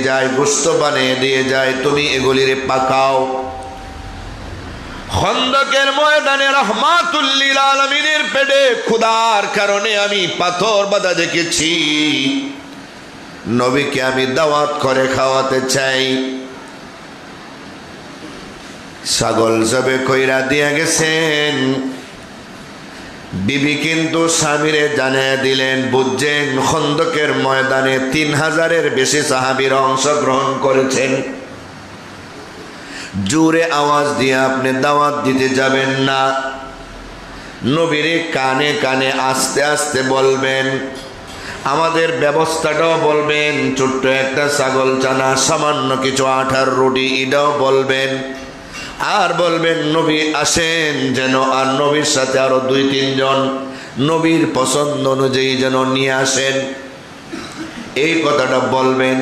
যায়, গোশত বানিয়ে দিয়ে যায়, তুমি এগুলিরে পাকাও। খন্দকের ময়দানে রাহমাতুল লিল আলামিনের পেটে ক্ষুধার কারণে আমি পাথর বাঁধা দেখেছি। নবীকে আমি দাওয়াত করে খাওয়াতে চাই। ছাগল জবে কইরা দিয়া গেছেন। বিবি কিন্তু স্বামীরে জানিয়ে দিলেন, বুঝছেন খন্দকের ময়দানে 3000-এর বেশি সাহাবীরা অংশগ্রহণ করেছেন। জোরে আওয়াজ দিয়ে আপনি দাওয়াত দিতে যাবেন না, নবীরে কানে কানে আস্তে আস্তে বলবেন, আমাদের ব্যবস্থাটাও বলবেন। ছোট্ট একটা ছাগল চানা, সামান্য কিছু আটার রুটি, এটাও বলবেন। আর বলবেন নবী আসেন যেন, আর নবীর সাথে আরো 2-3 জন নবীর পছন্দ অনুযায়ী যেন নিয়ে আসেন, এই কথাটা বলবেন।